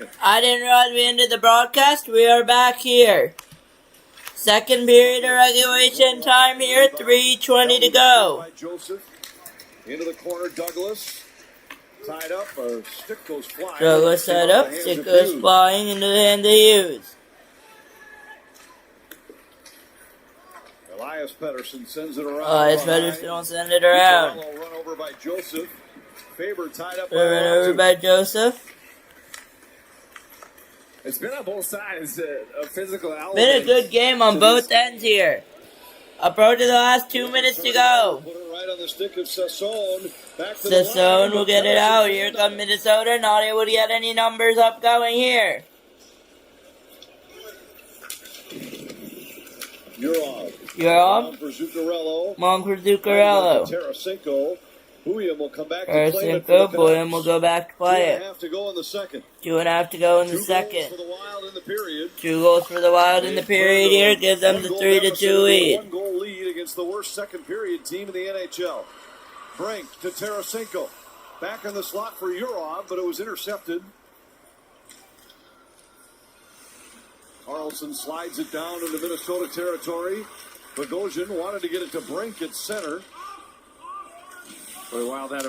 second. I didn't realize we ended the broadcast. We are back here. Second period of regulation time here. 3:20 to go. By Joseph. Into the corner, Douglas. Tied up, a stick goes flying. Douglas set up, stick goes flying into the hand of Hughes. Elias Pettersson sends it around. Elias Pettersson will send it around. Run over by Joseph. Faber tied up. Run over by Joseph. It's been on both sides, a physical element. Been a good game on both ends here. Approaching the last 2 minutes to go. Put it right on the stick of Sassone. Sassone will get it out. Here comes Minnesota. Not able to get any numbers up going here. Yurov. For Zuccarello. Long for Zuccarello. Tarasenko. William will come back to play it. William will go back to play it. 2.5 to go in the second. 2.5 to go in the second. 2 goals for the Wild in the period. 2 goals for the Wild in the period here. Gives them the 3-2 lead. 1 goal lead against the worst second period team in the NHL. Brink to Tarasenko. Back in the slot for Yurov, but it was intercepted. Carlson slides it down into Minnesota territory. Bogosian wanted to get it to Brink at center. Boy, Wild had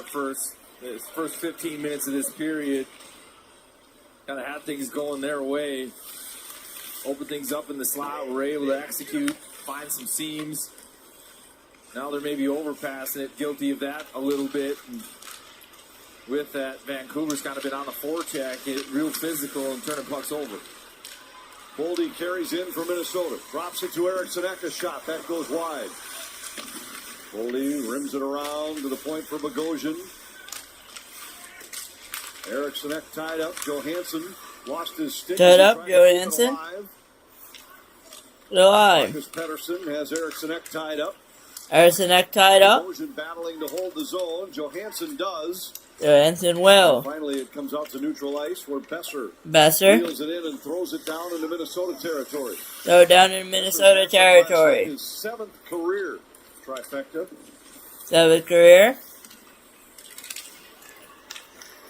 his first 15 minutes of this period. Kind of had things going their way. Opened things up in the slot. Were able to execute, find some seams. Now they're maybe overpassing it, guilty of that a little bit. And with that, Vancouver's kind of been on the forecheck, real physical and turning pucks over. Boldy carries in for Minnesota. Drops it to Eriksson Ek, a shot. That goes wide. Boldy rims it around to the point for Bogosian. Eriksson Ek tied up. Johansson lost his stick. Tied up, Johansson. Alive. Marcus Pettersson has Eriksson Ek tied up. Eriksson Ek tied up. Bogosian battling to hold the zone. Johansson does. Johansson will. And finally, it comes out to neutral ice where Besser Besser wheels it in and throws it down into Minnesota territory. Throw down in Minnesota territory. His 7th career trifecta. 7th career.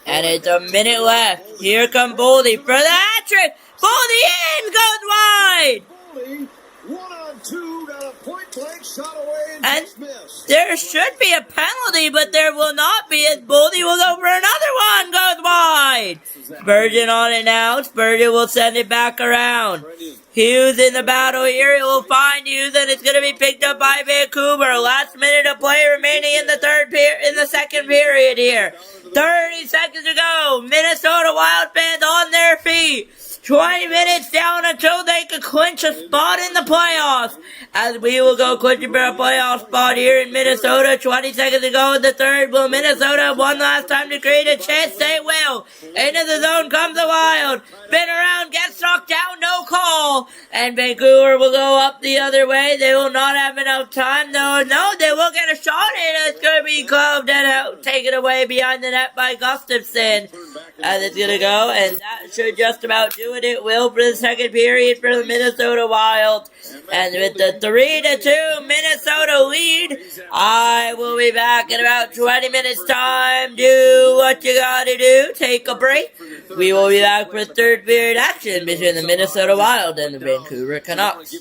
And it's a minute left. Here come Boldy for the hat-trick. Boldy in, goes wide. Boldy, 1-on-2, got a point-blank shot away And just missed. there should be a penalty, but there will not be. As Boldy will go for another one, goes wide. Spurgeon on it now. Spurgeon will send it back around. Hughes in the battle here. It will find Hughes, and it's going to be picked up by Vancouver. Last minute of play remaining in the second period here. 30 seconds to go. Minnesota Wild fans on their feet. 20 minutes down until they can clinch a spot in the playoffs. As we will go clinching for a playoff spot here in Minnesota. 20 seconds to go in the third. Will Minnesota have one last time to create a chance? They will. Into the zone comes the Wild. Spin around, gets knocked down, no call. And Vancouver will go up the other way. They will not have enough time. No, they will get a shot in. It's going to be gloved and out, taken away behind the net by Gustafsson. As it's going to go, and that should just about do it. It will for the second period for the Minnesota Wild. And with the 3-2 Minnesota lead, I will be back in about 20 minutes time. Do what you gotta do. Take a break. We will be back for third period action between the Minnesota Wild and the Vancouver Canucks.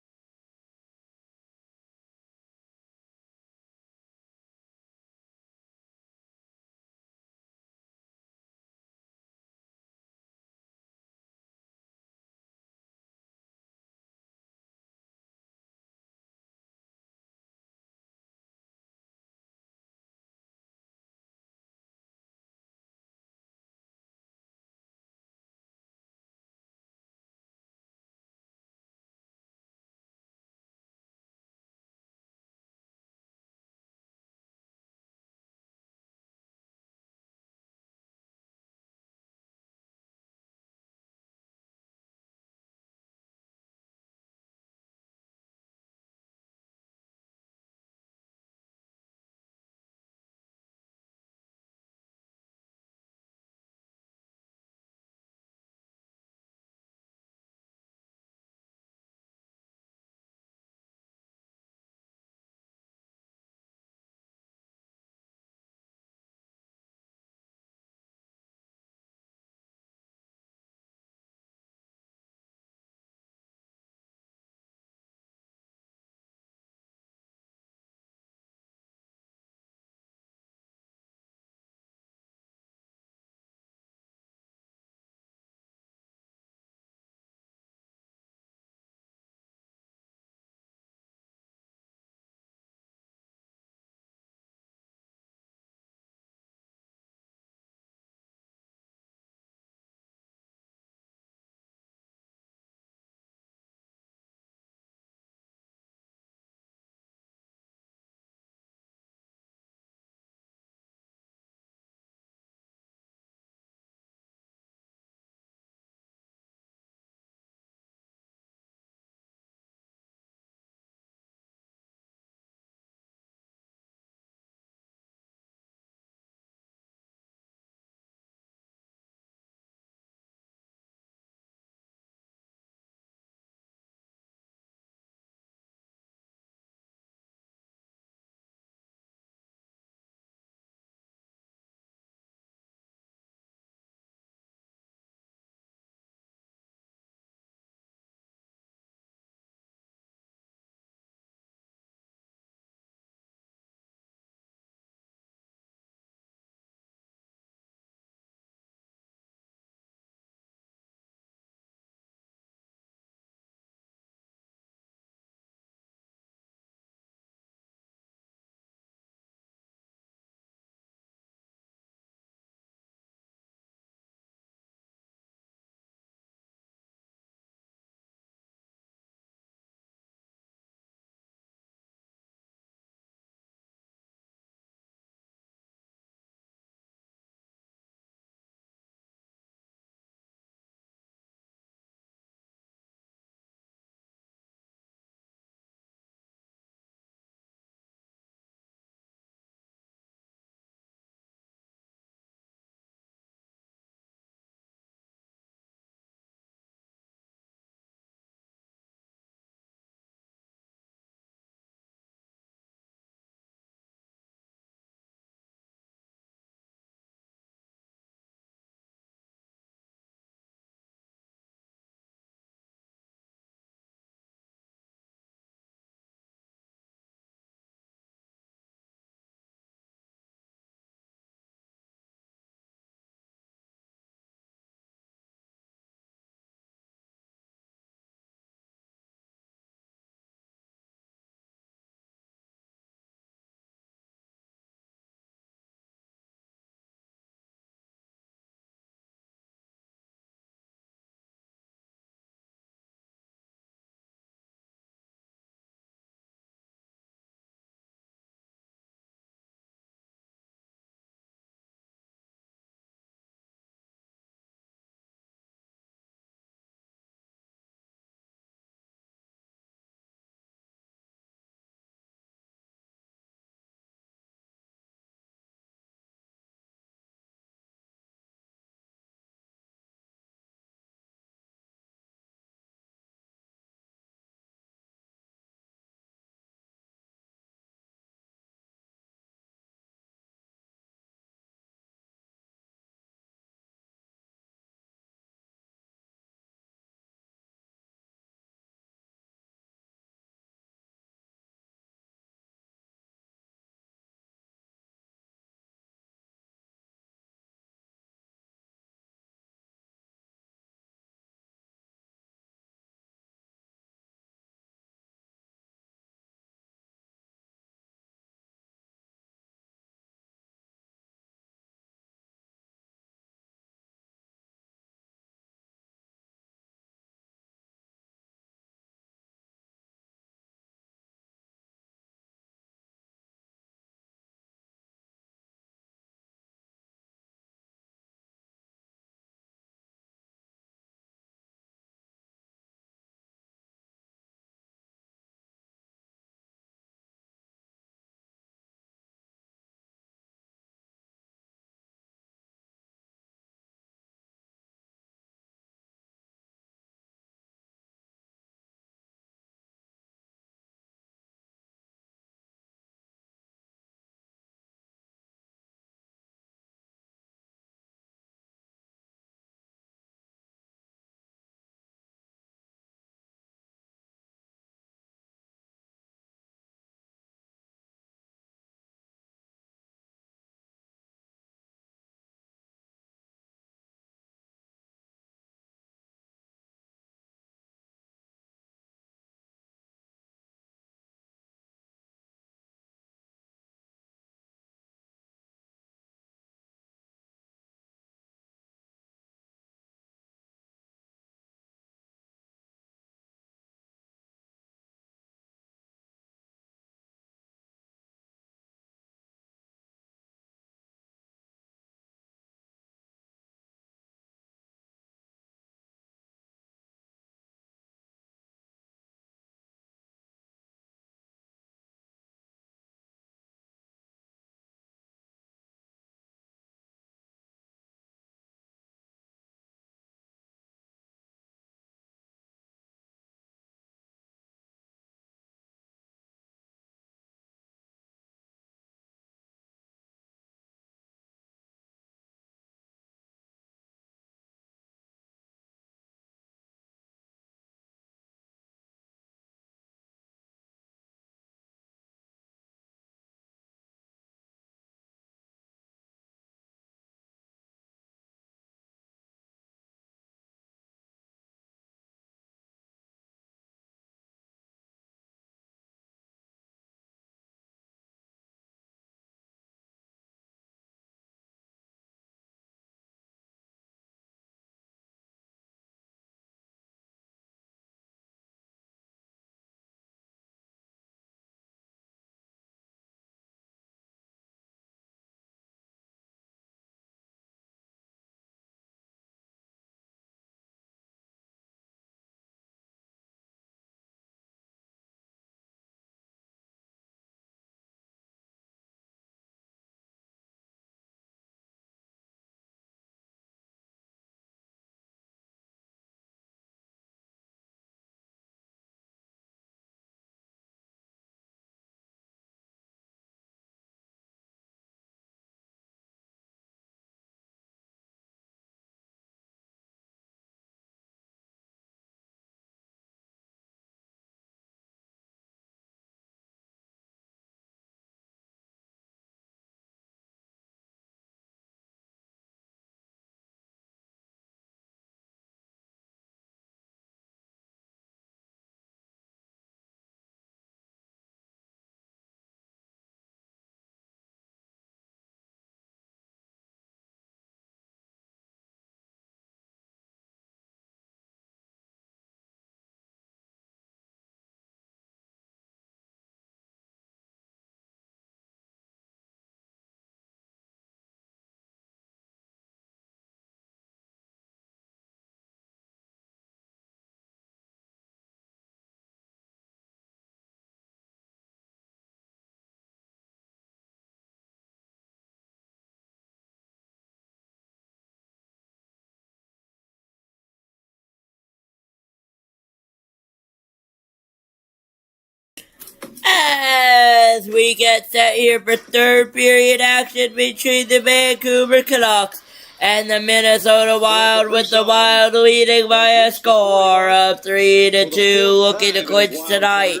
As we get set here for third period action between the Vancouver Canucks and the Minnesota Wild, with the Wild leading by a score of 3-2, looking to clinch tonight.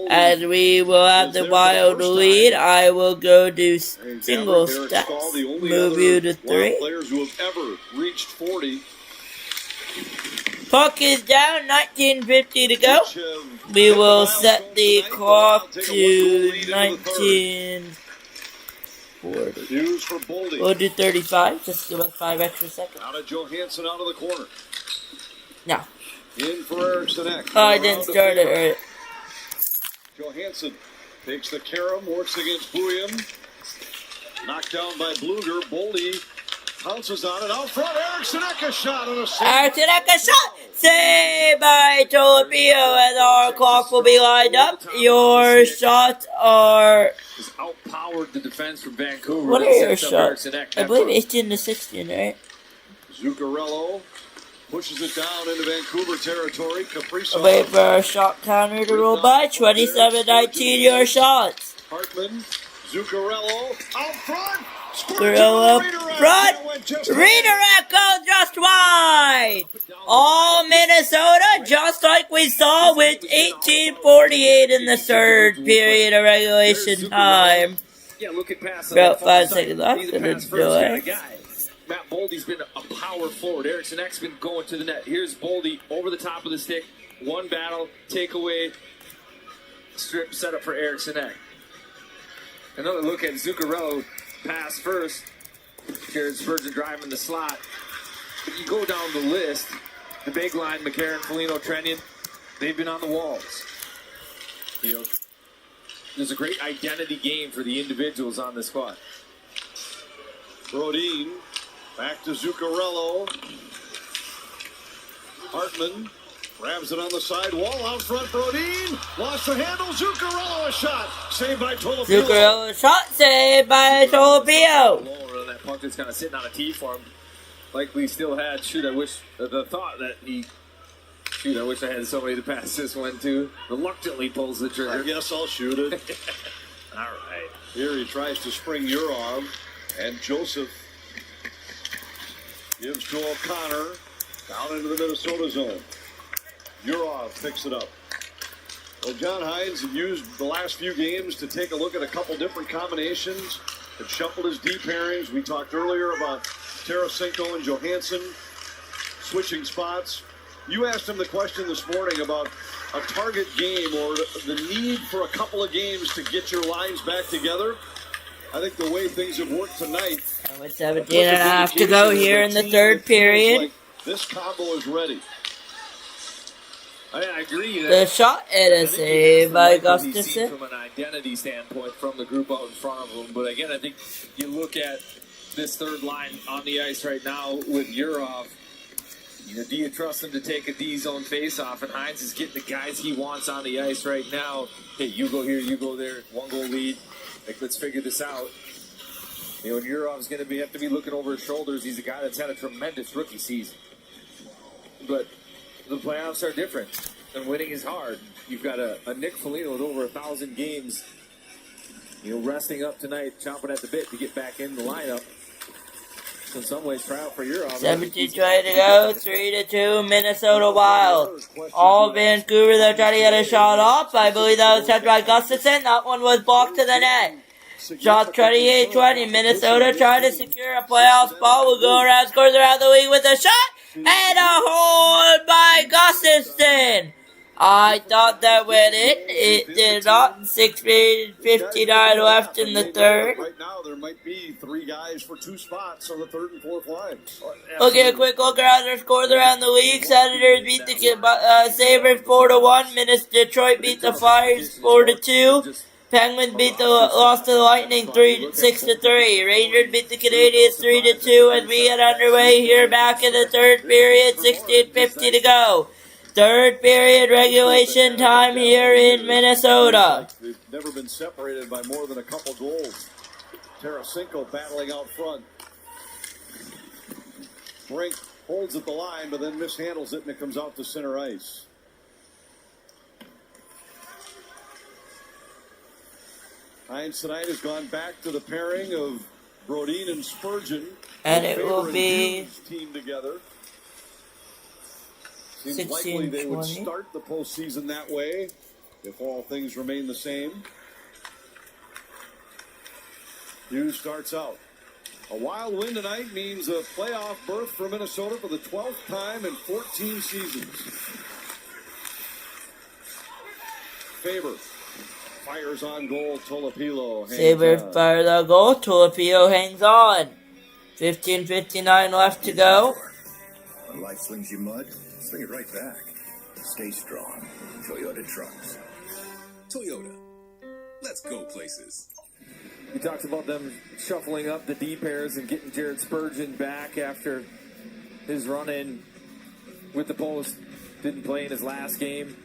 As we will have the Wild lead, I will go do single steps, move you to 3. Players who have ever reached 40. Puck is down, 19:50 to go. We will set the clock to 19:40. Hughes for Boldy. We'll do 35, just give us 5 extra seconds. Out of Johansson, out of the corner. No. In for Eriksson Ek. Oh, I didn't start it right. Johansson takes the carom, works against Bouillon. Knocked down by Bluger. Boldy pounces on it. Out front, Eriksson Ek, a shot on a save. Eriksson Ek, a shot! Saved by Tolopio, and our clock will be lined up. Your shots are... Just outpowered the defense from Vancouver. What are your shots? I believe 18 to 16, right? Zuccarello pushes it down into Vancouver territory. Kaprizov. Wait for our shot counter to roll by. 27-19, your shots. Hartman, Zuccarello, out front. Throw up front. Redirect goes just wide. All Minnesota, just like we saw with 18:48 in the third period of regulation time. Yeah, looking past about 5 seconds left in the delay. Matt Boldy's been a power forward. Eriksson Ek's been going to the net. Here's Boldy over the top of the stick. One battle, takeaway, strip set up for Eriksson Ek. Another look at Zuccarello. Pass first. Jared Spurgeon driving the slot. But you go down the list, the big line, McCarron, Foligno, Trennion, they've been on the walls. You know, there's a great identity game for the individuals on the squad. Brodin back to Zuccarello. Hartman grabs it on the side wall, out front, Brodin. Lost the handle, Zuccarello, a shot. Saved by Tolopio. Zuccarello, shot saved by Tolopio. That puck that's kind of sitting on a tee for him. Like we still had, I wish the thought that I wish I had somebody to pass this one to. Reluctantly pulls the trigger. I guess I'll shoot it. All right. Here he tries to spring Yurov, and Joseph gives to O'Connor down into the Minnesota zone. Yurov picks it up. Well, John Hines had used the last few games to take a look at a couple different combinations, had shuffled his deep pairings. We talked earlier about Tarasenko and Johansson switching spots. You asked him the question this morning about a target game or the need for a couple of games to get your lines back together. I think the way things have worked tonight. And with 17 and a half to go here in the third period. Like this combo is ready. I agree. The shot and a save by Gustafsson. From an identity standpoint from the group out in front of them. But again, I think you look at this third line on the ice right now with Yurov. You know, do you trust him to take a D-zone face-off? And Hines is getting the guys he wants on the ice right now. Hey, you go here, you go there. 1-goal lead. Like, let's figure this out. You know, and Yurov's going to have to be looking over his shoulders. He's a guy that's had a tremendous rookie season. But the playoffs are different, and winning is hard. You've got a Nick Foligno with over 1,000 games, you know, resting up tonight, chomping at the bit to get back in the lineup. So in some ways, try out for Yurov. 17 try to go, 3-2, Minnesota Wild. All Vancouver, they're trying to get a shot off. I believe that was touched by Gustafsson. That one was blocked to the net. Shot 28-20. Minnesota trying to secure a playoff spot. Will go around, scores around the league with a shot. And a hold by Gustafsson. I thought that went in. It did not. 6:59 left in the third. Right now, there might be 3 guys for 2 spots on the third and fourth line. Okay, a quick look around their scores around the league. Senators beat the Sabres 4-1. Detroit beat the Flyers 4-2. Penguins lost to the Lightning 6-3. Rangers beat the Canadiens 3-2. As we get underway here back in the third period, 16:50 to go. Third period regulation time here in Minnesota. They've never been separated by more than a couple goals. Tarasenko battling out front. Brink holds at the line, but then mishandles it, and it comes out to center ice. Hines tonight has gone back to the pairing of Brodin and Spurgeon. And it will be team together. Seems 16, likely they 20. would start the postseason that way if all things remain the same. Hughes starts out. A wild win tonight means a playoff berth for Minnesota for the 12th time in 14 seasons. Faber fires on goal. Tolopilo hangs Saber on. fires a goal. Tulipio hangs on. 15:59 left to go. When life slings you mud, sling it right back. Stay strong. Toyota trucks. Toyota. Let's go places. We talked about them shuffling up the D pairs and getting Jared Spurgeon back after his run-in with the post. Didn't play in his last game.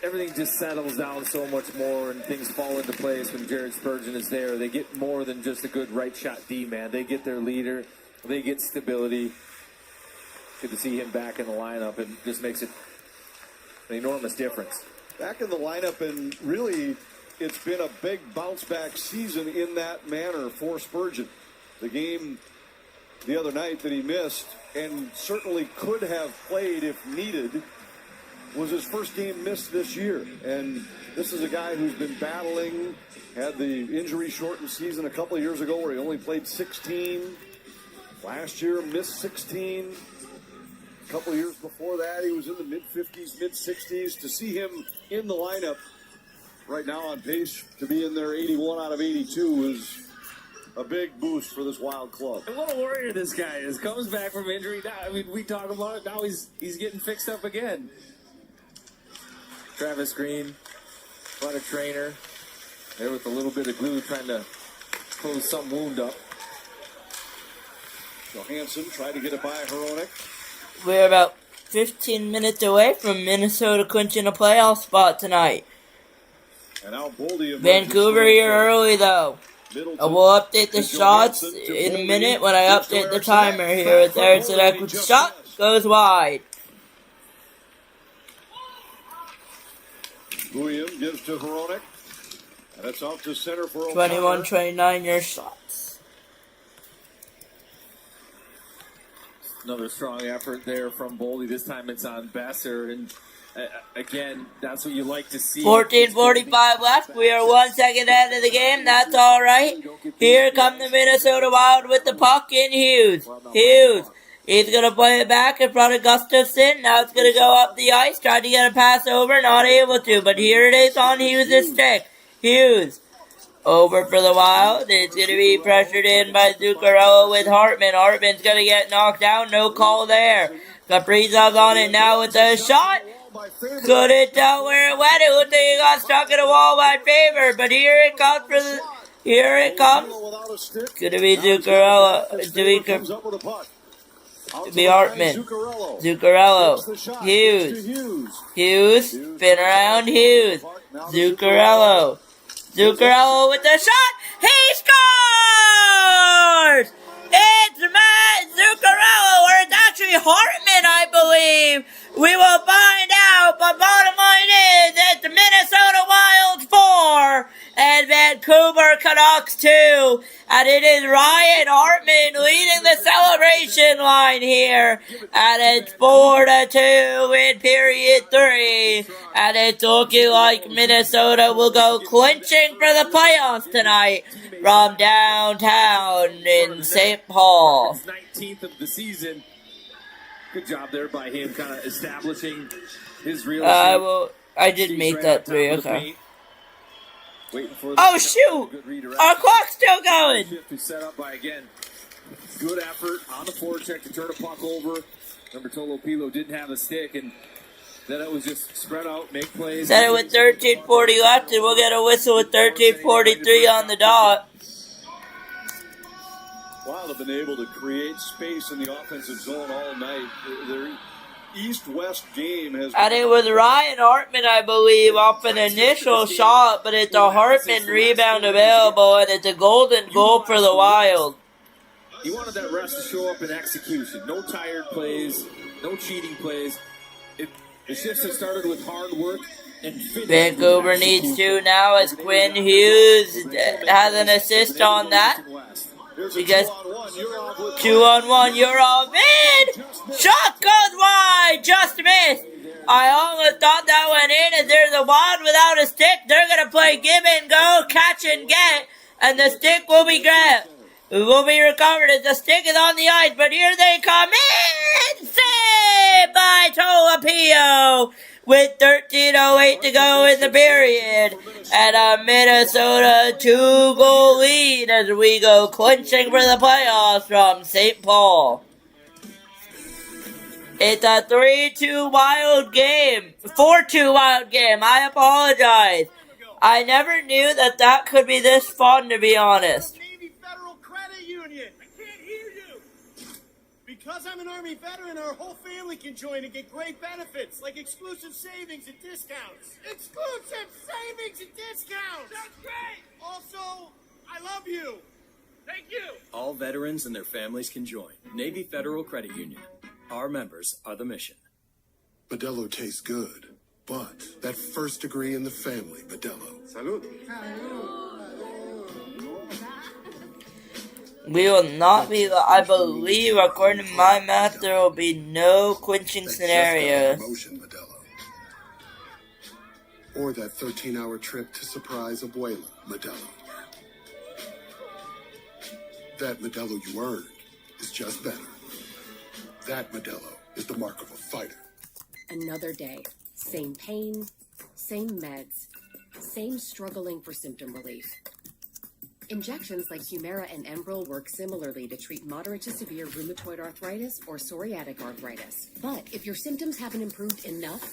Everything just settles down so much more and things fall into place when Jared Spurgeon is there. They get more than just a good right shot D man. They get their leader. They get stability. Good to see him back in the lineup. It just makes it an enormous difference. Back in the lineup, and really it's been a big bounce-back season in that manner for Spurgeon. The game the other night that he missed, and certainly could have played if needed, was his first game missed this year. And this is a guy who's been battling, had the injury-shortened season a couple of years ago where he only played 16. Last year, missed 16. A couple of years before that, he was in the mid-50s, mid-60s. To see him in the lineup right now on pace to be in there 81 out of 82 is a big boost for this Wild club. And what a warrior this guy is. Comes back from injury. Now, I mean, we talk about it. Now he's getting fixed up again. Travis Green, what a trainer. There with a little bit of glue trying to close some wound up. Johansson tried to get it by Hronek. We're about 15 minutes away from Minnesota clinching a playoff spot tonight. And now Boldy Vancouver here early, though. I will update the shots in a minute when I update the timer here with Erickson Ekman's shot goes wide. William gives to Hronek. And it's out to center for 21-29 your shots. Another strong effort there from Boldy. This time it's on Besser. And again, that's what you like to see. 14:45 left. We are 1 second ahead of the game. That's all right. Here come the Minnesota Wild with the puck in Hughes. Hughes. He's going to play it back in front of Gustafsson. Now it's going to go up the ice. Tried to get a pass over. Not able to. But here it is on Hughes' stick. Hughes. Over for the Wild. It's going to be pressured in by Zuccarello with Hartman. Hartman's going to get knocked down. No call there. Kaprizov's on it now with the shot. Couldn't tell where it went. It looked like he got stuck in a wall by Faber. But here it comes for the... Here it comes. Going to be Zuccarello. Be Hartman. Zuccarello. Hughes. Spin around Hughes. Zuccarello. Zuccarello with the shot. He scores! It's Matt Zuccarello, or it's actually Hartman, I believe. We will find out, but bottom line is it's Minnesota Wild 4 and Vancouver Canucks 2. And it is Ryan Hartman leading the celebration line here. And it's 4-2 in period 3. And it's looking like Minnesota will go clinching for the playoffs tonight from downtown in St. Paul. 19th of the season. Good job there by him kind of establishing his real I did make that 3, okay. For oh shoot! Our clock's still going! Set up by, again, good effort on the forecheck to turn a puck over. Remember, Tolopilo didn't have a stick, and then it was just spread out, make plays. Set it with 13:40 left, and we'll get a whistle with 13:43 on the dot. Wild have been able to create space in the offensive zone all night. Their East-West game has... And it was Ryan Hartman, I believe, off an initial shot, but it's a Hartman rebound available, and it's a golden goal for the Wild. He wanted that rest to show up in execution. No tired plays, no cheating plays. The shifts have started with hard work Vancouver needs 2 now as Quinn Hughes has an assist on that. Because 2-on-1, you're all in. Shot goes wide, just missed. I almost thought that went in. As there's a wad without a stick, they're gonna play give and go, catch and get, and the stick will be grabbed. It will be recovered as the stick is on the ice, but here they come in. Saved by Tolapio with 13:08 to go in the period, and a Minnesota 2-goal lead as we go clinching for the playoffs from St. Paul. It's a 3-2 Wild game. 4-2 Wild game. I apologize. I never knew that could be this fun, to be honest. Navy Federal Credit Union. I can't hear you. Because I'm an Army veteran, our whole family can join and get great benefits, like exclusive savings and discounts. Exclusive savings and discounts. That's great. Also, I love you. Thank you. All veterans and their families can join. Navy Federal Credit Union. Our members are the mission. Modelo tastes good, but that first degree in the family, Modelo. Salud. We will not be, I believe, according to my math, there will be no quenching scenarios. Promotion, Modelo. Or that 13-hour trip to surprise Abuela, Modelo. That Modelo you earned is just better. That Modelo is the mark of a fighter. Another day. Same pain, same meds, same struggling for symptom relief. Injections like Humira and Enbrel work similarly to treat moderate to severe rheumatoid arthritis or psoriatic arthritis. But if your symptoms haven't improved enough,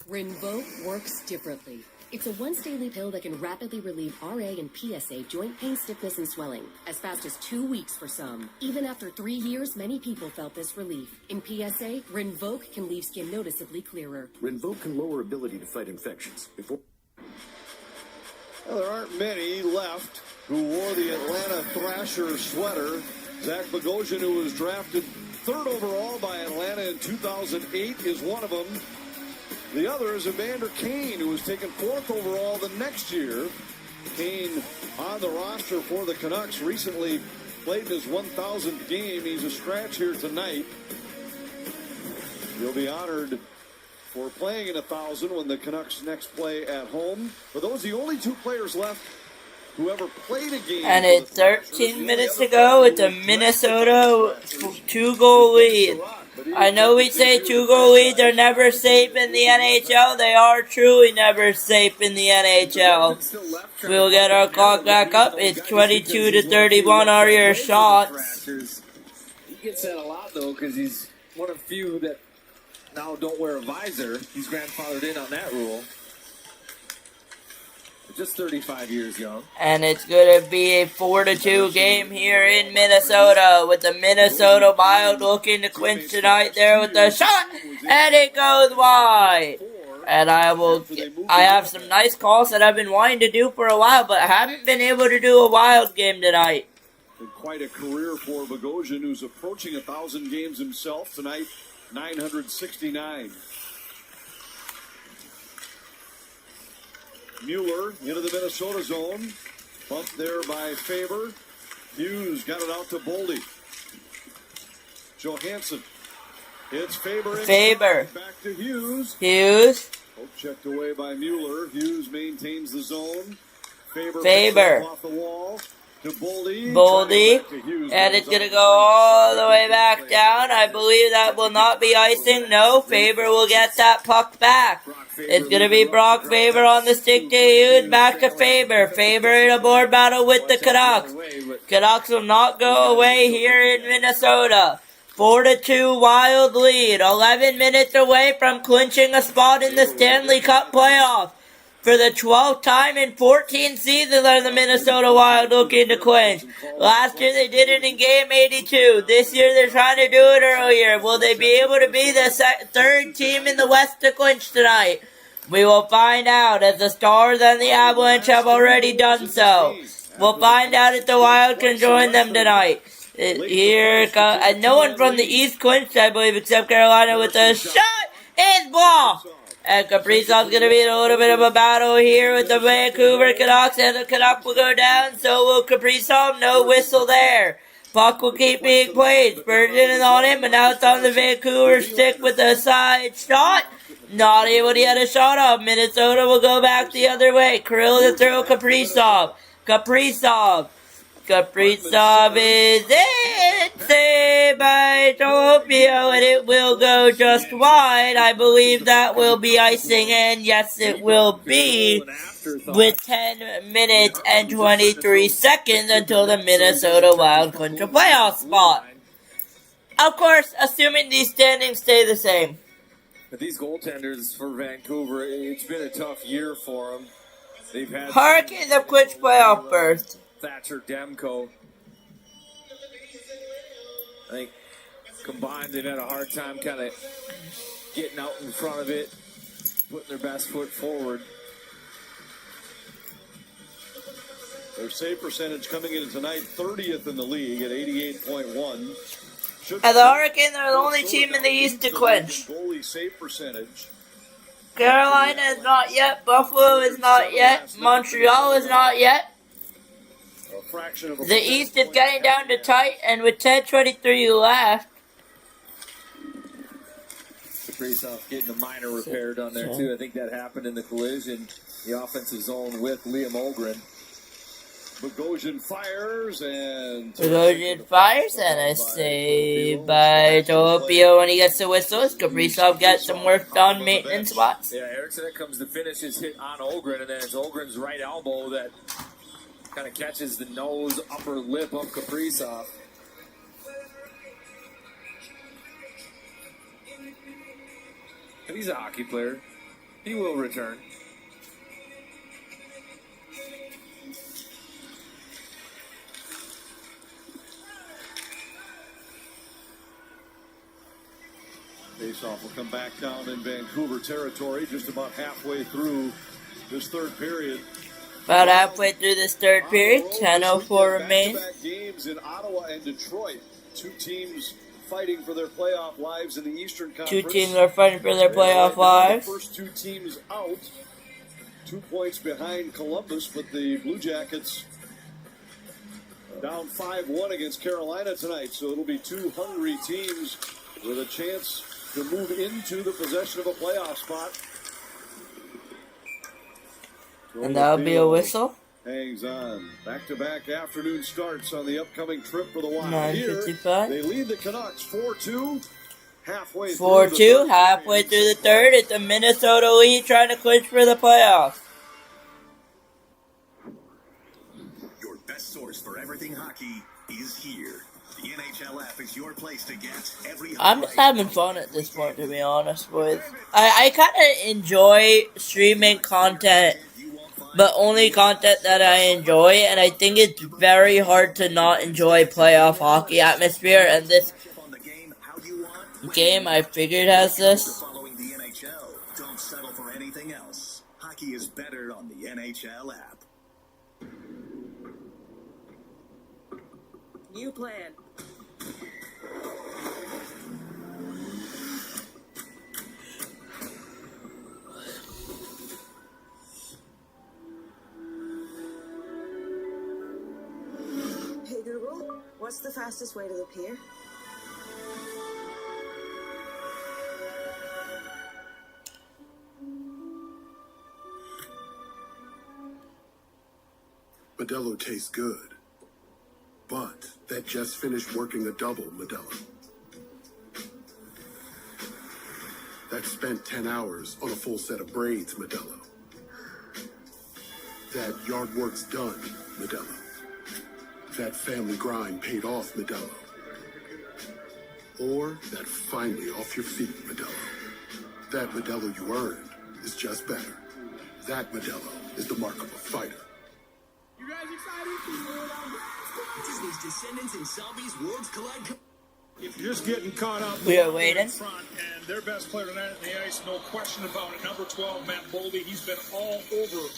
Rinvoq works differently. It's a once-daily pill that can rapidly relieve RA and PSA joint pain, stiffness, and swelling, as fast as 2 weeks for some. Even after 3 years, many people felt this relief. In PSA, Rinvoq can leave skin noticeably clearer. Rinvoq can lower ability to fight infections. Well, there aren't many left who wore the Atlanta Thrasher sweater. Zach Bogosian, who was drafted 3rd overall by Atlanta in 2008, is one of them. The other is Evander Kane, who was taken 4th overall the next year. Kane on the roster for the Canucks, recently played his 1,000th game. He's a scratch here tonight. He'll be honored for playing in 1,000 when the Canucks next play at home. But those are the only 2 players left who ever played a game. And it's 13 minutes to go. It's a Minnesota 2-goal lead. I know we say 2-goal leads are never safe in the NHL. They are truly never safe in the NHL. We'll get our clock back up. It's 22-31 are your shots. He gets that a lot, though, because he's one of few that now don't wear a visor. He's grandfathered in on that rule. Just 35 years young. And it's going to be a 4-2 game here in Minnesota with the Minnesota Wild looking to clinch tonight there with the shot. And it goes wide. And I have some nice calls that I've been wanting to do for a while, but I haven't been able to do a Wild game tonight. Been quite a career for Bogosian, who's approaching 1,000 games himself tonight, 969. Mueller into the Minnesota zone. Bumped there by Faber. Hughes got it out to Boldy. Johansson. It's Faber. Faber. Back to Hughes. Hughes. Poke checked away by Mueller. Hughes maintains the zone. Faber. Off the wall. To Boldy, and it's going to go all the way back down. I believe that will not be icing. No, Faber will get that puck back. It's going to be Brock Faber on the stick to Hughes, back to Faber. Faber in a board battle with the Canucks. Canucks will not go away here in Minnesota. 4-2 Wild lead. 11 minutes away from clinching a spot in the Stanley Cup playoffs. For the 12th time in 14 seasons are the Minnesota Wild looking to clinch. Last year they did it in Game 82. This year they're trying to do it earlier. Will they be able to be the 3rd team in the West to clinch tonight? We will find out, as the Stars and the Avalanche have already done so. We'll find out if the Wild can join them tonight. Here comes, and no one from the East clinched, I believe, except Carolina with a shot. It's blocked. And Kaprizov's going to be in a little bit of a battle here with the Vancouver Canucks, and the Canuck will go down, so will Kaprizov. No whistle there. Puck will keep being played. Spurgeon is on him, but now it's on the Vancouver stick with a side shot. Not able to get a shot off. Minnesota will go back the other way. Kirill to throw Kaprizov. Kaprizov is in. Saved by Topio, and it will go just wide. I believe that will be icing, and yes, it will be, with 10 minutes and 23 seconds until the Minnesota Wild clinch a playoff spot. Of course, assuming these standings stay the same. But these goaltenders for Vancouver, it's been a tough year for them. They've had Hurricanes have clinched playoff berth. Thatcher, Demko. I think combined they've had a hard time kind of getting out in front of it, putting their best foot forward. Their save percentage coming in tonight, 30th in the league at 88.1. And the Hurricanes are the only team in the East to clinch. Goalie save percentage. Carolina is not yet. Buffalo is not yet. Montreal is not yet. The East is getting down to tight, and with 10:23 left. Kaprizov getting a minor repair done there too. I think that happened in the collision, the offensive zone with Liam Olgren. Bogosian fires and a save by Topio when he gets the whistle. Kaprizov got some work done maintenance spots. Yeah, Erickson comes to finish his hit on Olgren, and then it's Olgren's right elbow that kind of catches the nose, upper lip of Kaprizov. And he's a hockey player. He will return. Faceoff will come back down in Vancouver territory just about halfway through this third period. About halfway through this third period, 10:04 remains. Back-to-back games in Ottawa and Detroit. Two teams fighting for their playoff lives in the Eastern Conference. Two teams are fighting for their playoff lives. The first two teams out, 2 points behind Columbus, but the Blue Jackets down 5-1 against Carolina tonight. So it'll be two hungry teams with a chance to move into the possession of a playoff spot. And that'll be a whistle. Hangs on. Back-to-back afternoon starts on the upcoming trip for the Wild. 9:55. They lead the Canucks 4-2. Halfway 4-2, halfway through the third. It's the Minnesota lead trying to clinch for the playoffs. Your best source for everything hockey is here. The NHL app is your place to get every. I'm just having fun at this point, to be honest with. I kind of enjoy streaming content, but only content that I enjoy, and I think it's very hard to not enjoy playoff hockey atmosphere, and this game I figured has this. Following the NHL, don't settle for anything else. Hockey is better on the NHL app. New plan. Hey Google, what's the fastest way to the pier? Modelo tastes good. But that just finished working a double Modelo. That spent 10 hours on a full set of braids Modelo. That yard work's done Modelo. That family grind paid off Modelo. Or that finally off your feet Modelo. That Modelo you earned is just better. That Modelo is the mark of a fighter. You guys excited? Disney's Descendants and Zombies Worlds Collide. If you're just getting caught up, We are waiting. Front, and their best player tonight on the ice, no question about it. Number 12, Matt Boldy. He's been all over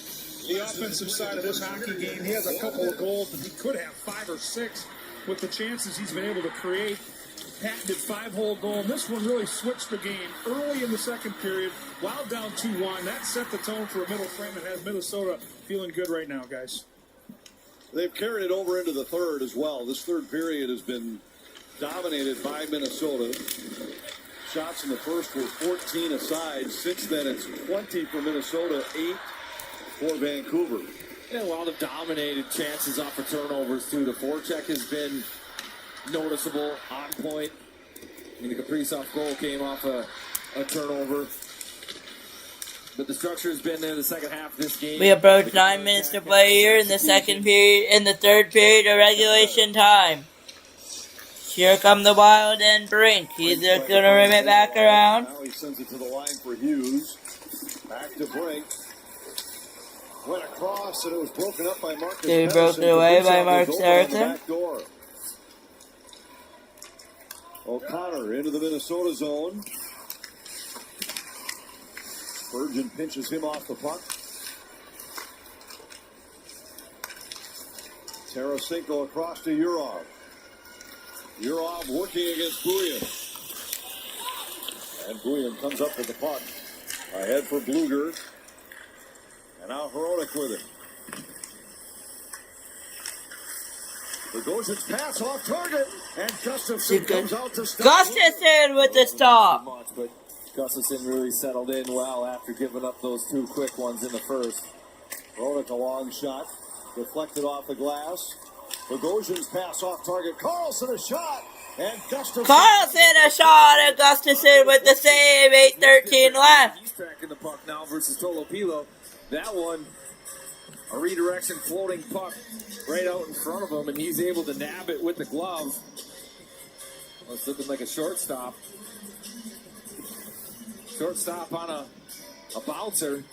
the offensive side of this hockey game. He has a couple of goals, but he could have 5 or 6 with the chances he's been able to create. patented 5-hole goal. And this one really switched the game early in the second period. While down 2-1, that set the tone for a middle frame and has Minnesota feeling good right now, guys. They've carried it over into the third as well. This third period has been dominated by Minnesota. Shots in the first were 14 aside. Since then, it's 20 for Minnesota, 8 for Vancouver. And a lot of dominated chances off of turnovers, too. The forecheck has been noticeable, on point. I mean, the Kaprizov goal came off a turnover. But the structure has been there the second half of this game. We approach 9 minutes to play here in the second period, in the third period of regulation time. Here come the Wild and Brink. He's just going to rim it back around. Now he sends it to the line for Hughes. Back to Brink. Went across and it was broken up by Marcus. They broke it away by Mark Saracen. O'Connor into the Minnesota zone. Spurgeon pinches him off the puck. Tarasenko across to Urov. Urov working against Bouillon. And Bouillon comes up with the puck. Ahead for Bluger. And now Hronek with it. Bogosian's pass off target. And Gustafsson comes out to stop. Gustafsson with the stop. But Gustafsson really settled in well after giving up those two quick ones in the first. Hronek a long shot. Deflected off the glass. Bogosian's pass off target. Carlson a shot. And Gustafsson. Carlson a shot at Gustafsson with the save. 8:13 left. He's tracking the puck now versus Tolopilo. That one, a redirection floating puck right out in front of him, and he's able to nab it with the glove. It's looking like a shortstop. Shortstop on a bouncer.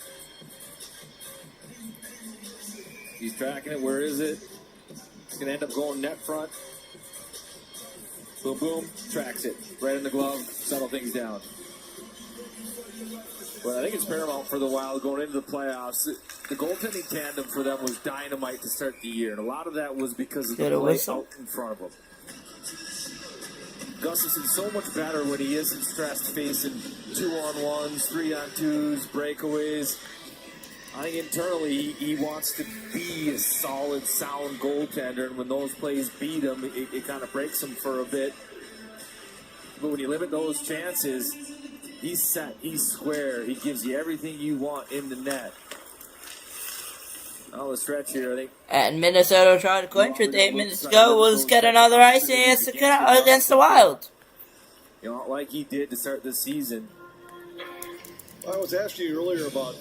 He's tracking it. Where is it? It's going to end up going net front. Boom, boom. Tracks it. Right in the glove. Settle things down. But I think it's paramount for the Wild going into the playoffs. The goaltending tandem for them was dynamite to start the year. And a lot of that was because of the play out in front of them. Gustafsson's so much better when he isn't stressed facing 2-on-1s, 3-on-2s, breakaways. I think internally he wants to be a solid, sound goaltender, and when those plays beat him, it kind of breaks him for a bit. But when you limit those chances, he's set, he's square, he gives you everything you want in the net. Oh, the stretch here, I think. And Minnesota tried to clinch with 8 minutes to go. We'll just get another icing against the Wild. You know, like he did to start this season. I was asking you earlier about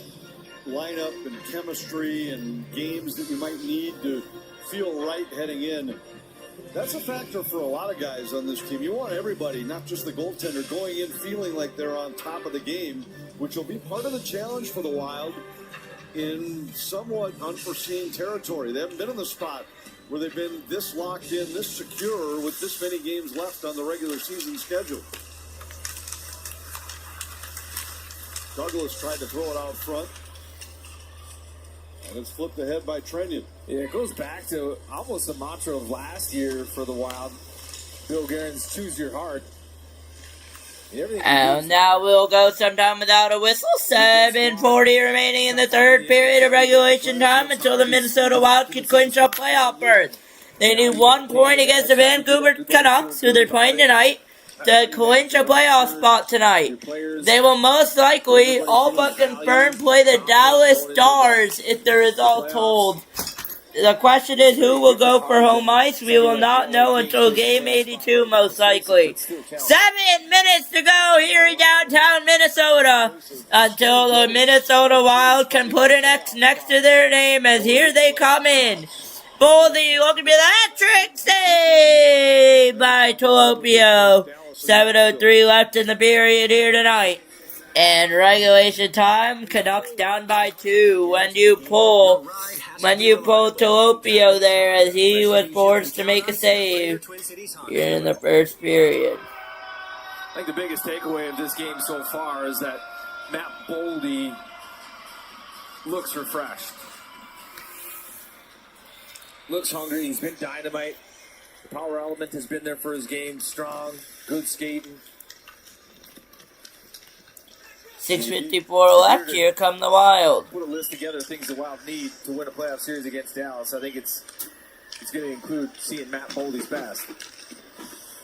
lineup and chemistry and games that you might need to feel right heading in. That's a factor for a lot of guys on this team. You want everybody, not just the goaltender, going in feeling like they're on top of the game, which will be part of the challenge for the Wild in somewhat unforeseen territory. They haven't been in the spot where they've been this locked in, this secure, with this many games left on the regular season schedule. Douglas tried to throw it out front. And it's flipped ahead by Trenyon. Yeah, it goes back to almost the mantra of last year for the Wild. Bill Guerin's choose your heart. And now we'll go sometime without a whistle. 7:40 remaining in the third period of regulation time until the Minnesota Wild can clinch a playoff berth. They need 1 point against the Vancouver Canucks, who they're playing tonight, to clinch a playoff spot tonight. They will most likely, all but confirm, play the Dallas Stars if the results hold. The question is who will go for home ice. We will not know until game 82, most likely. 7 minutes to go here in downtown Minnesota until the Minnesota Wild can put an X next to their name, as here they come in. Boldy looking for the hat-trick save by Tolopio. 7:03 left in the period here tonight. And regulation time, Canucks down by 2. When you pull Tolopio there, as he was forced to make a save here in the first period. I think the biggest takeaway of this game so far is that Matt Boldy looks refreshed. Looks hungry. He's been dynamite The power element has been there for his game. Strong, good skating. 6:54 left. Here come the Wild. Put a list together of things the Wild need to win a playoff series against Dallas. I think it's going to include seeing Matt Boldy's pass.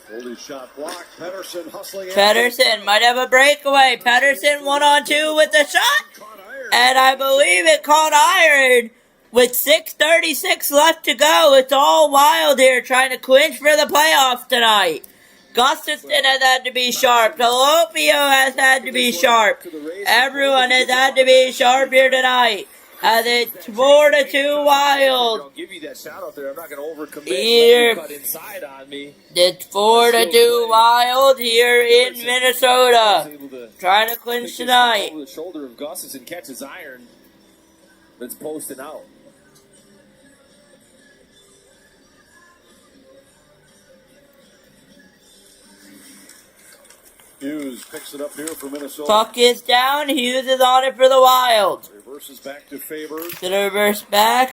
Boldy's shot blocked. Pettersson hustling. Pettersson might have a breakaway. Pettersson 1-on-2 with the shot. And I believe it caught iron with 6:36 left to go. It's all Wild here trying to clinch for the playoffs tonight. Gustafsson has had to be sharp. Talopio has had to be sharp. Everyone has had to be sharp here tonight. As it's 4-2 Wild. I'll give you that shot out there. I'm not going to overcommit. Here. Cut inside on me. It's 4-2 Wild here in Minnesota. Trying to clinch tonight. Over the shoulder of Gustafsson, catches iron. That's posting out. Hughes picks it up here for Minnesota. Puck is down. Hughes is on it for the Wild. Reverses back to Faber. Gonna reverse back.